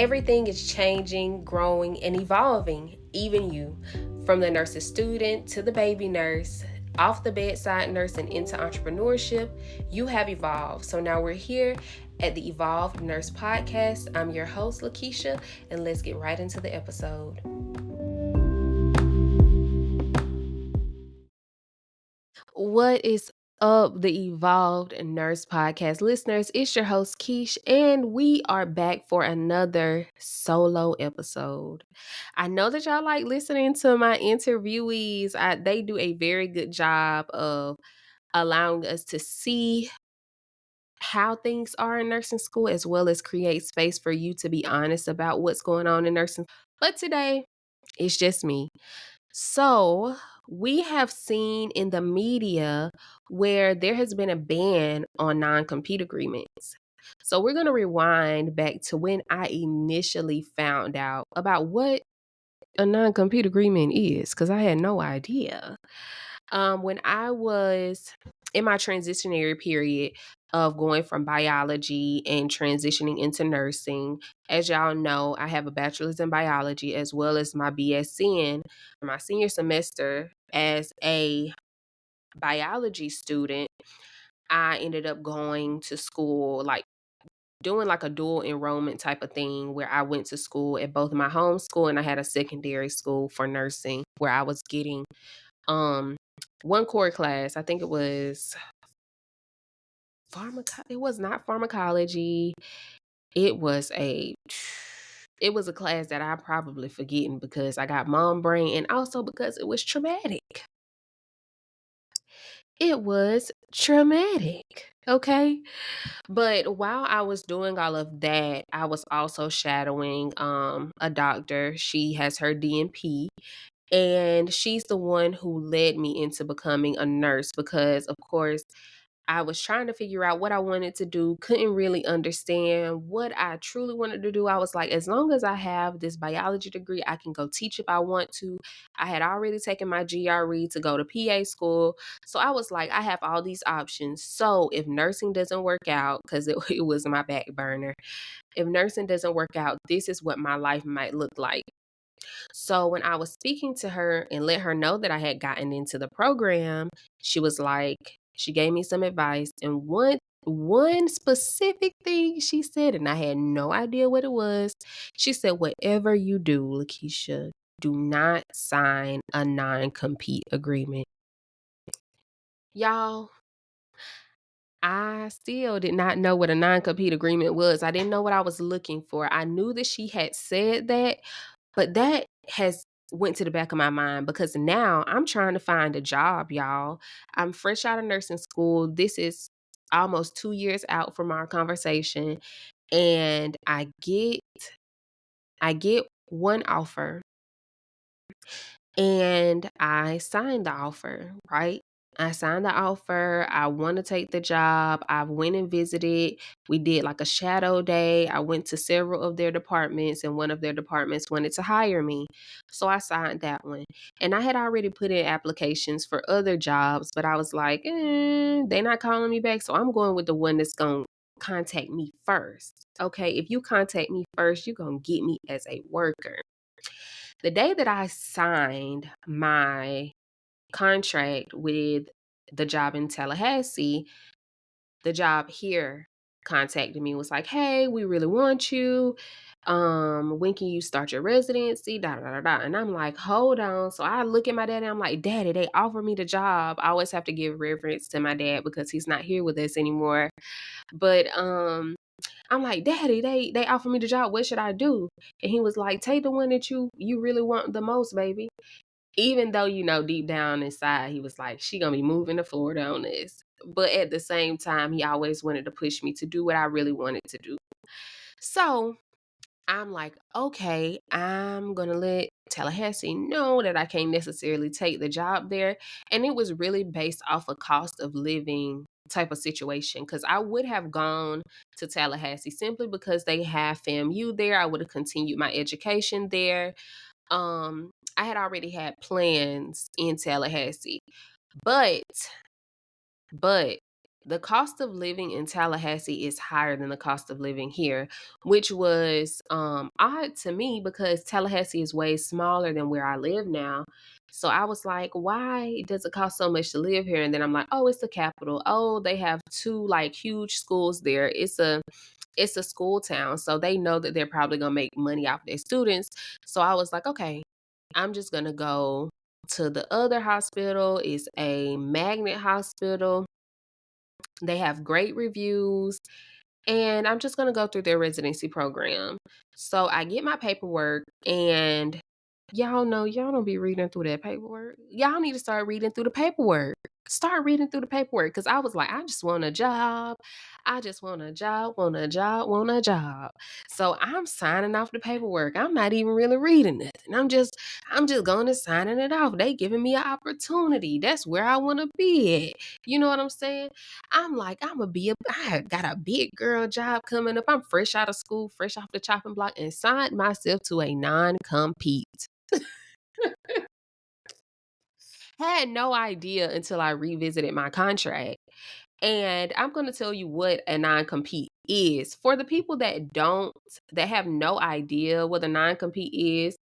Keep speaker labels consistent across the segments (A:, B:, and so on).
A: Everything is changing, growing, and evolving, even you. From the nursing student to the baby nurse, off the bedside nurse and into entrepreneurship, you have evolved. So now we're here at the Evolved Nurse Podcast. I'm your host, Lakeisha, and let's get right into the episode. What is up, the Evolved Nurse Podcast listeners? It's your host, Keish, and we are back for another solo episode. I know that y'all like listening to my interviewees. They do a very good job of allowing us to see how things are in nursing school, as well as create space for you to be honest about what's going on in nursing. But today, it's just me. So, we have seen in the media where there has been a ban on non compete agreements. So, we're going to rewind back to when I initially found out about what a non compete agreement is, because I had no idea. When I was in my transitionary period of going from biology and transitioning into nursing, as y'all know, I have a bachelor's in biology as well as my BSc in my senior semester as a biology student. I ended up going to school, like doing like a dual enrollment type of thing where I went to school at both my home school and I had a secondary school for nursing where I was getting um one core class. I think it was it was not pharmacology. It was a it was a class that I probably forgetting because I got mom brain and also because it was traumatic. It was traumatic. Okay. But while I was doing all of that, I was also shadowing a doctor. She has her DNP. And she's the one who led me into becoming a nurse because, of course, I was trying to figure out what I wanted to do, couldn't really understand what I truly wanted to do. I was like, as long as I have this biology degree, I can go teach if I want to. I had already taken my GRE to go to PA school. So I was like, I have all these options. So if nursing doesn't work out, because it was my back burner, if nursing doesn't work out, this is what my life might look like. So when I was speaking to her and let her know that I had gotten into the program, she was like, she gave me some advice. And one specific thing she said, and I had no idea what it was. She said, whatever you do, Lakeisha, do not sign a non-compete agreement. Y'all, I still did not know what a non-compete agreement was. I didn't know what I was looking for. I knew that she had said that, but that has went to the back of my mind because now I'm trying to find a job, y'all. I'm fresh out of nursing school. This is almost 2 years out from our conversation, and I get one offer and I signed the offer, right? I signed the offer. I want to take the job. I went and visited. We did like a shadow day. I went to several of their departments, and one of their departments wanted to hire me. So I signed that one. And I had already put in applications for other jobs, but I was like, they're not calling me back. So I'm going with the one that's going to contact me first. Okay. If you contact me first, you're going to get me as a worker. The day that I signed my contract with the job in Tallahassee, the job here contacted me, was like, hey, we really want you. When can you start your residency? Da da da da. And I'm like, hold on. So I look at my dad and I'm like, Daddy, they offered me the job. I always have to give reverence to my dad because he's not here with us anymore. But I'm like, Daddy, they offered me the job. What should I do? And he was like, take the one that you really want the most, baby. Even though, deep down inside, he was like, she gonna be moving to Florida on this. But at the same time, he always wanted to push me to do what I really wanted to do. So I'm like, okay, I'm gonna let Tallahassee know that I can't necessarily take the job there. And it was really based off a cost of living type of situation because I would have gone to Tallahassee simply because they have FAMU there. I would have continued my education there. I had already had plans in Tallahassee, but the cost of living in Tallahassee is higher than the cost of living here, which was odd to me because Tallahassee is way smaller than where I live now. So I was like, why does it cost so much to live here? And then I'm like, oh, it's the capital. Oh, they have two like huge schools there. It's a school town, so they know that they're probably gonna make money off their students. So I was like, okay, I'm just gonna go to the other hospital. It's a magnet hospital. They have great reviews, and I'm just gonna go through their residency program. So I get my paperwork, and y'all know y'all don't be reading through that paperwork. Y'all need to start reading through the paperwork. Start reading through the paperwork because I was like, I just want a job. I just want a job, want a job, want a job. So I'm signing off the paperwork. I'm not even really reading it. And I'm just going to signing it off. They giving me an opportunity. That's where I want to be at. You know what I'm saying? I'm like, I got a big girl job coming up. I'm fresh out of school, fresh off the chopping block, and signed myself to a non-compete. Had no idea until I revisited my contract. And I'm going to tell you what a non-compete is. For the people that have no idea what a non-compete is,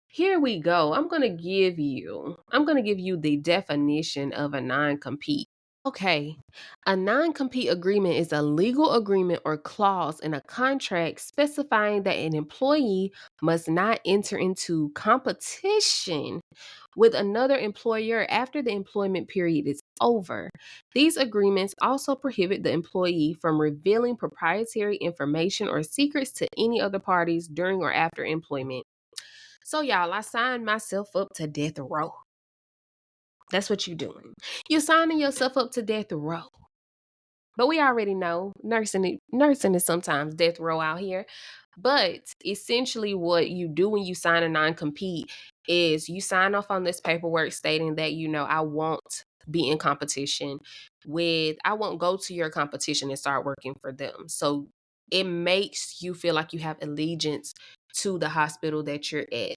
A: here we go. I'm going to give you the definition of a non-compete. Okay. A non compete agreement is a legal agreement or clause in a contract specifying that an employee must not enter into competition with another employer after the employment period is over. These agreements also prohibit the employee from revealing proprietary information or secrets to any other parties during or after employment. So, y'all, I signed myself up to death row. That's what you're doing. You're signing yourself up to death row. But we already know nursing is sometimes death row out here. But essentially what you do when you sign a non-compete is you sign off on this paperwork stating that, I won't be in competition I won't go to your competition and start working for them. So it makes you feel like you have allegiance to the hospital that you're at.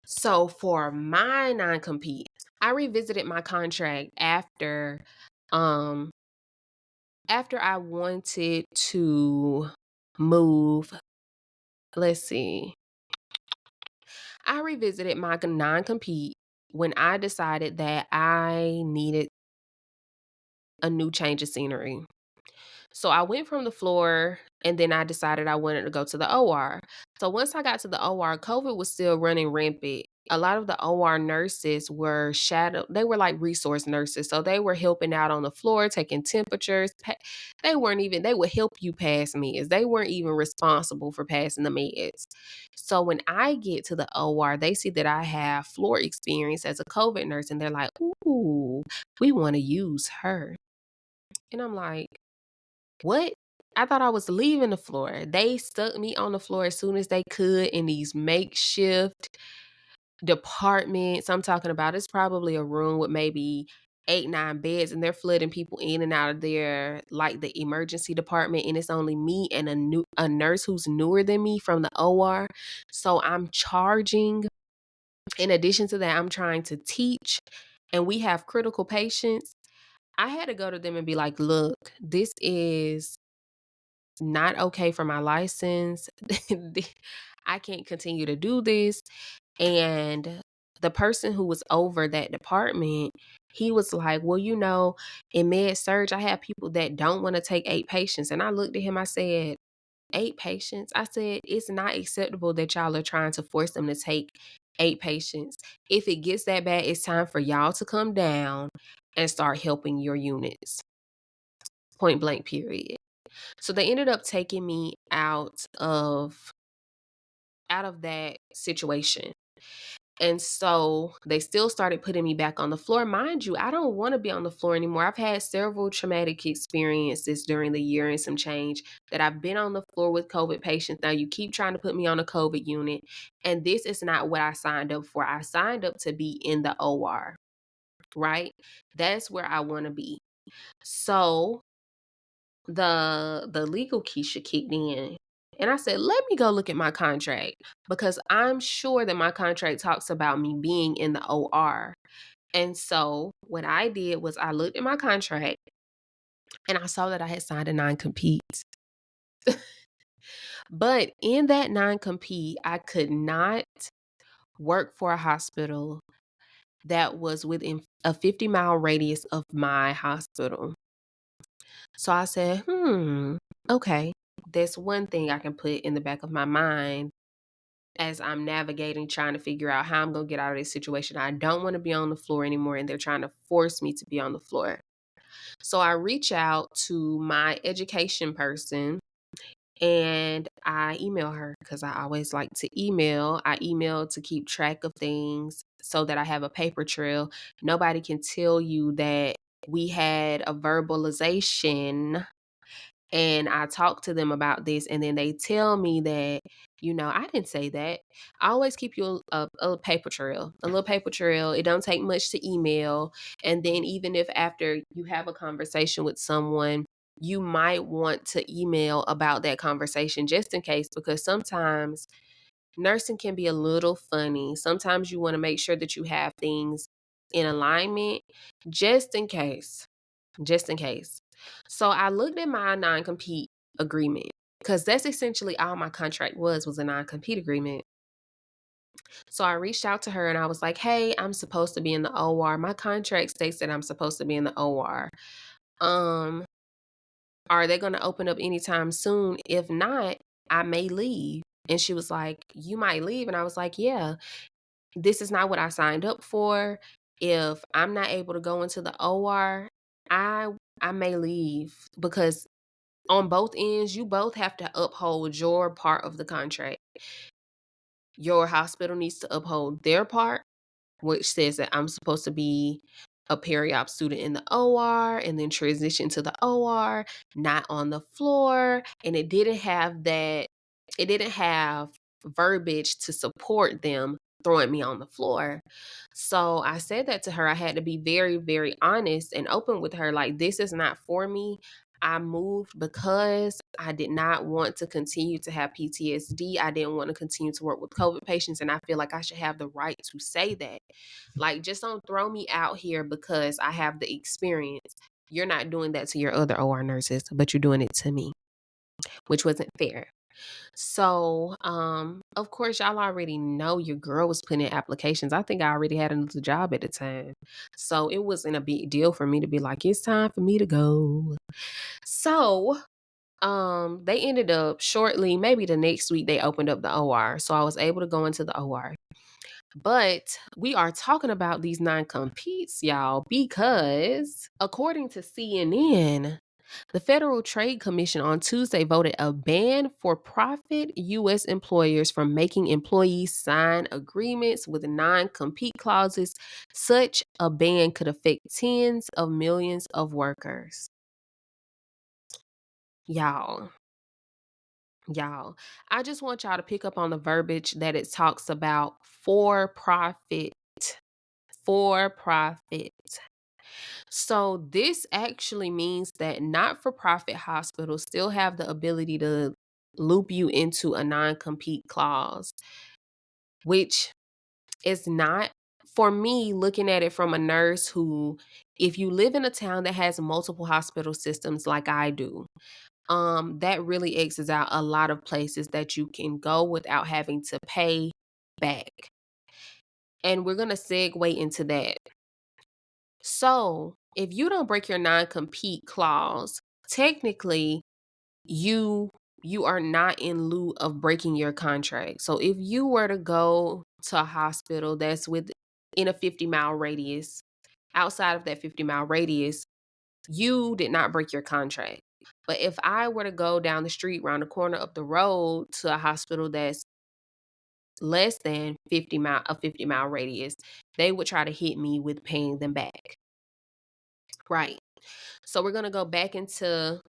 A: So for my non-compete, I revisited my contract um after I wanted to move. Let's see. I revisited my non-compete when I decided that I needed a new change of scenery. So I went from the floor and then I decided I wanted to go to the OR. So once I got to the OR, COVID was still running rampant. A lot of the OR nurses were they were like resource nurses. So they were helping out on the floor, taking temperatures. They would help you pass meds. They weren't even responsible for passing the meds. So when I get to the OR, they see that I have floor experience as a COVID nurse and they're like, ooh, we want to use her. And I'm like, what? I thought I was leaving the floor. They stuck me on the floor as soon as they could in these makeshift departments. I'm talking about it's probably a room with maybe 8, 9 beds, and they're flooding people in and out of there like the emergency department. And it's only me and a nurse who's newer than me from the OR. So I'm charging. In addition to that, I'm trying to teach, and we have critical patients. I had to go to them and be like, look, this is not okay for my license. I can't continue to do this. And the person who was over that department, he was like, well, in med surge, I have people that don't want to take 8 patients. And I looked at him, I said, 8 patients? I said, it's not acceptable that y'all are trying to force them to take 8 patients. If it gets that bad, it's time for y'all to come down and start helping your units. Point blank, period. So they ended up taking me out of that situation. And so they still started putting me back on the floor. Mind you, I don't want to be on the floor anymore. I've had several traumatic experiences during the year and some change that I've been on the floor with COVID patients. Now you keep trying to put me on a COVID unit. And this is not what I signed up for. I signed up to be in the OR, right? That's where I want to be. So the legal Keisha kicked in. And I said, let me go look at my contract because I'm sure that my contract talks about me being in the OR. And so what I did was I looked at my contract and I saw that I had signed a non-compete. But in that non-compete, I could not work for a hospital that was within a 50-mile radius of my hospital. So I said, okay, that's one thing I can put in the back of my mind as I'm navigating, trying to figure out how I'm going to get out of this situation. I don't want to be on the floor anymore, and they're trying to force me to be on the floor. So I reach out to my education person and I email her because I always like to email. I email to keep track of things so that I have a paper trail. Nobody can tell you that we had a verbalization and I talk to them about this, and then they tell me that, I didn't say that. I always keep you a paper trail, a little paper trail. It don't take much to email. And then even if after you have a conversation with someone, you might want to email about that conversation just in case, because sometimes nursing can be a little funny. Sometimes you want to make sure that you have things in alignment just in case. Just in case. So I looked at my non-compete agreement because that's essentially all my contract was a non-compete agreement. So I reached out to her and I was like, "Hey, I'm supposed to be in the OR. My contract states that I'm supposed to be in the OR. Um, are they going to open up anytime soon? If not, I may leave." And she was like, "You might leave." And I was like, "Yeah, this is not what I signed up for. If I'm not able to go into the OR, I I may leave because on both ends, you both have to uphold your part of the contract. Your hospital needs to uphold their part, which says that I'm supposed to be a peri-op student in the OR and then transition to the OR, not on the floor. And it didn't have verbiage to support them throwing me on the floor. So I said that to her. I had to be very, very honest and open with her. Like, this is not for me. I moved because I did not want to continue to have PTSD. I didn't want to continue to work with COVID patients. And I feel like I should have the right to say that. Like, just don't throw me out here because I have the experience. You're not doing that to your other OR nurses, but you're doing it to me, which wasn't fair. So, of course, y'all already know your girl was putting in applications. I think I already had another job at the time. So it wasn't a big deal for me to be like, it's time for me to go. So, they ended up shortly, maybe the next week, they opened up the OR. So I was able to go into the OR. But we are talking about these non-competes, y'all, because according to CNN, the Federal Trade Commission on Tuesday voted a ban for profit U.S. employers from making employees sign agreements with non-compete clauses. Such a ban could affect tens of millions of workers. Y'all, y'all, I just want y'all to pick up on the verbiage that it talks about for profit. For profit. So this actually means that not-for-profit hospitals still have the ability to loop you into a non-compete clause, which is not, for me, looking at it from a nurse who, if you live in a town that has multiple hospital systems like I do, that really X's out a lot of places that you can go without having to pay back. And we're going to segue into that. So, if you don't break your non-compete clause, technically you are not in lieu of breaking your contract. So, if you were to go to a hospital that's within a 50-mile radius, outside of that 50-mile radius, you did not break your contract. But if I were to go down the street, around the corner up the road to a hospital that's less than 50-mile radius, they would try to hit me with paying them back. Right. So we're going to go back into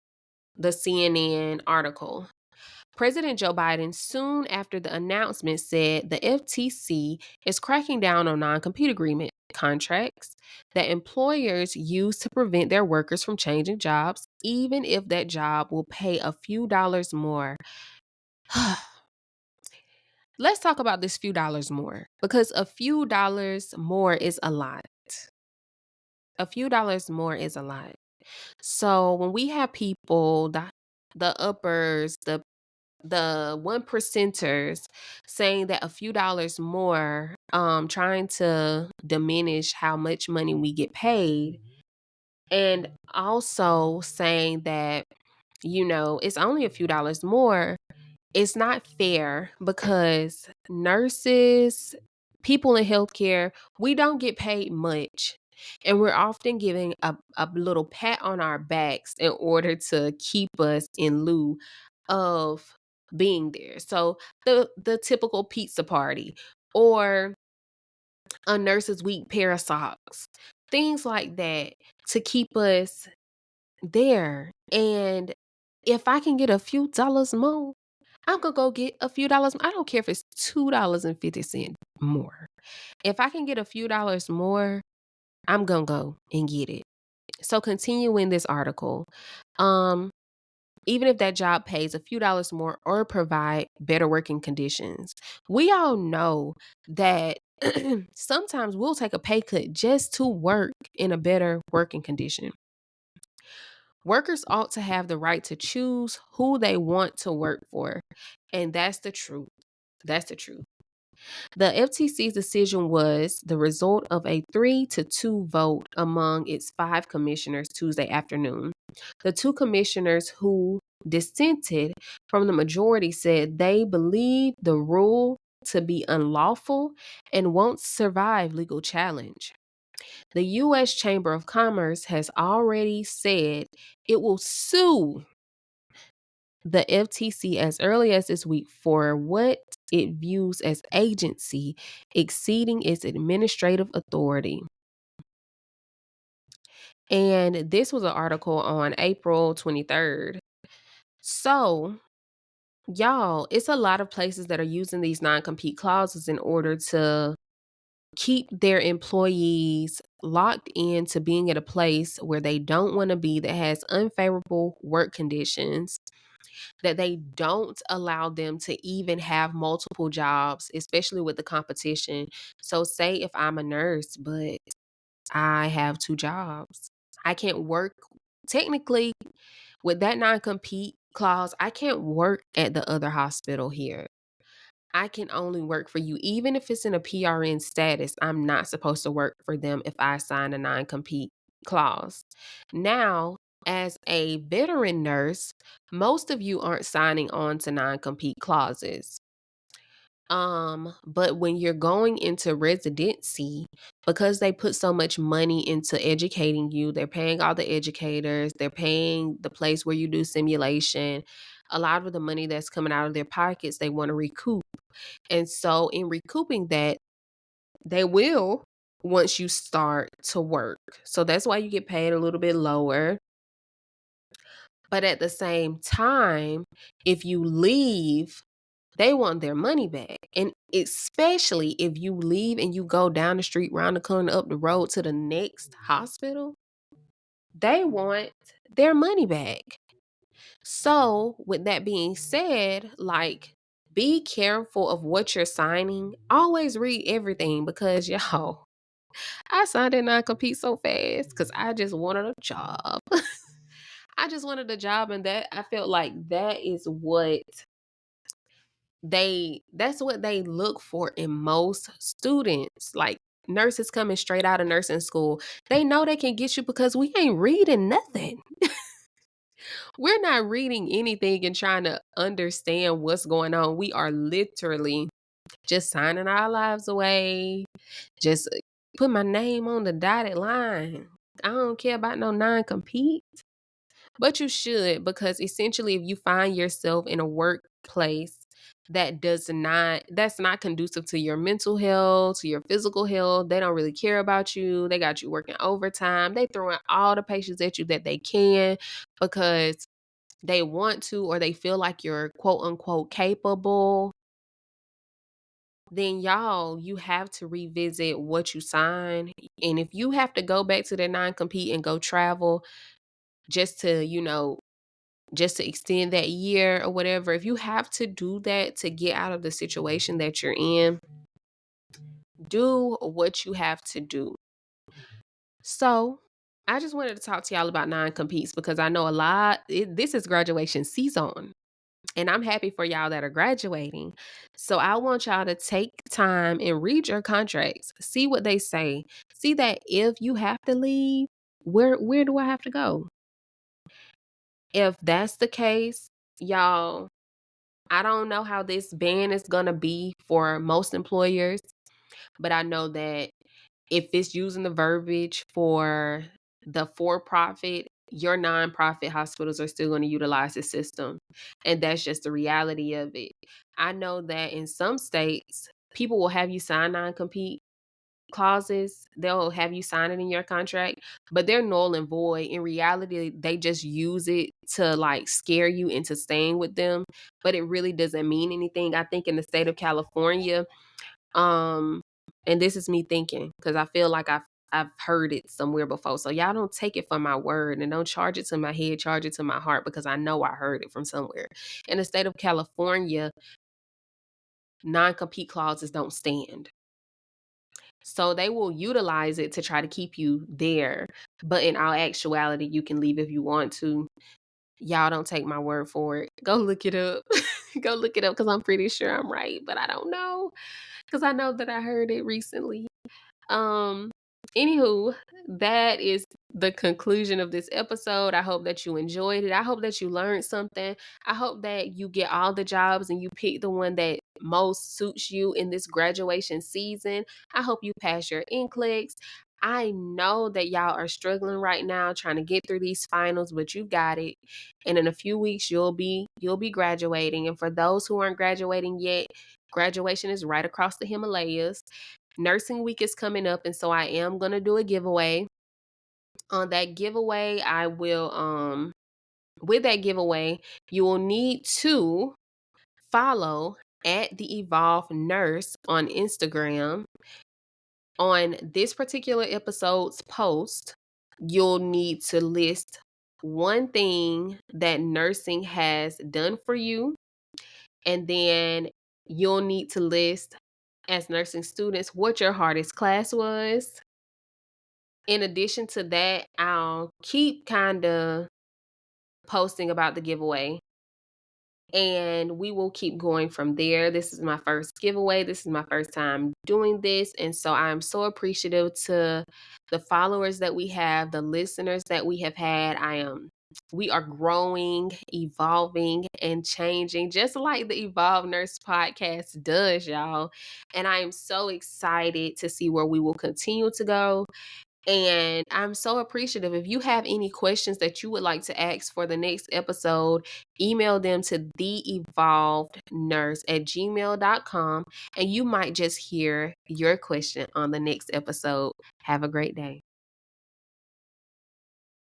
A: the CNN article. President Joe Biden, soon after the announcement, said the FTC is cracking down on non-compete agreement contracts that employers use to prevent their workers from changing jobs, even if that job will pay a few dollars more. Let's talk about this few dollars more, because a few dollars more is a lot. A few dollars more is a lot. So when we have people, the uppers, the one percenters saying that a few dollars more, trying to diminish how much money we get paid, and also saying that, it's only a few dollars more, it's not fair because nurses, people in healthcare, we don't get paid much. And we're often giving a little pat on our backs in order to keep us in lieu of being there. So the typical pizza party or a nurse's week pair of socks, things like that to keep us there. And if I can get a few dollars more, I'm gonna go get a few dollars. I don't care if it's $2.50 more. If I can get a few dollars more, I'm gonna go and get it. So continuing this article, um, even if that job pays a few dollars more or provide better working conditions, we all know that sometimes we'll take a pay cut just to work in a better working condition. Workers ought to have the right to choose who they want to work for. And that's the truth. That's the truth. The FTC's decision was the result of a 3-2 vote among its 5 commissioners Tuesday afternoon. The 2 commissioners who dissented from the majority said they believe the rule to be unlawful and won't survive legal challenge. The U.S. Chamber of Commerce has already said it will sue the FTC as early as this week for what it views as agency exceeding its administrative authority. And this was an article on April 23rd. So, y'all, it's a lot of places that are using these non-compete clauses in order to keep their employees locked into being at a place where they don't want to be, that has unfavorable work conditions, that they don't allow them to even have multiple jobs, especially with the competition. So, say if I'm a nurse, but I have 2 jobs, I can't work. Technically, with that non compete clause, I can't work at the other hospital here. I can only work for you. Even if it's in a PRN status, I'm not supposed to work for them if I sign a non compete clause. Now, as a veteran nurse, most of you aren't signing on to non compete clauses. But when you're going into residency, because they put so much money into educating you, they're paying all the educators, they're paying the place where you do simulation. A lot of the money that's coming out of their pockets, they want to recoup. And so, in recouping that, they will once you start to work. So, that's why you get paid a little bit lower. But at the same time, if you leave, they want their money back. And especially if you leave and you go down the street, round the corner, up the road to the next hospital, they want their money back. So, with that being said, like, be careful of what you're signing. Always read everything because, y'all, I signed that non compete so fast because I just wanted a job. I just wanted a job, and that I felt like that's what they look for in most students. Like nurses coming straight out of nursing school, they know they can get you because we ain't reading nothing. We're not reading anything and trying to understand what's going on. We are literally just signing our lives away. Just put my name on the dotted line. I don't care about no non-compete. But you should, because essentially if you find yourself in a workplace that's not conducive to your mental health, to your physical health, they don't really care about you. They got you working overtime. They throwing all the patients at you that they can because they want to, or they feel like you're quote unquote capable. Then y'all, you have to revisit what you sign. And if you have to go back to the non-compete and go travel just to, just to extend that year or whatever, if you have to do that to get out of the situation that you're in, do what you have to do. So, I just wanted to talk to y'all about non-competes because I know a lot this is graduation season, and I'm happy for y'all that are graduating. So I want y'all to take time and read your contracts, see what they say. See that if you have to leave, where do I have to go? If that's the case, y'all, I don't know how this ban is gonna be for most employers, but I know that if it's using the verbiage for the for-profit, your nonprofit hospitals are still going to utilize the system. And that's just the reality of it. I know that in some states, people will have you sign non-compete clauses. They'll have you sign it in your contract, but they're null and void. In reality, they just use it to like scare you into staying with them, but it really doesn't mean anything. I think in the state of California, um, and this is me thinking because I feel like I've heard it somewhere before. So y'all don't take it for my word and don't charge it to my head, charge it to my heart because I know I heard it from somewhere. In the state of California, non-compete clauses don't stand. So they will utilize it to try to keep you there. But in all actuality, you can leave if you want to. Y'all don't take my word for it. Go look it up. Go look it up because I'm pretty sure I'm right, but I don't know because I know that I heard it recently. Um, Anywho, that is the conclusion of this episode. I hope that you enjoyed it. I hope that you learned something. I hope that you get all the jobs and you pick the one that most suits you in this graduation season. I hope you pass your NCLEX. I know that y'all are struggling right now trying to get through these finals, but you got it. And in a few weeks you'll be graduating. And for those who aren't graduating yet, graduation is right across the Himalayas. Nursing week is coming up, and so I am going to do a giveaway. On that giveaway, I will with that giveaway, you will need to follow at the Evolve Nurse on Instagram. On this particular episode's post, you'll need to list one thing that nursing has done for you, and then you'll need to list as nursing students what your hardest class was. In addition to that, I'll keep kinda posting about the giveaway, and we will keep going from there. This is my first giveaway. This is my first time doing this, and so I'm so appreciative to the followers that we have, the listeners that we have had. We are growing, evolving, and changing just like the Evolve Nurse podcast does, y'all. And I am so excited to see where we will continue to go. And I'm so appreciative. If you have any questions that you would like to ask for the next episode, email them to theevolvednurse@gmail.com and you might just hear your question on the next episode. Have a great day.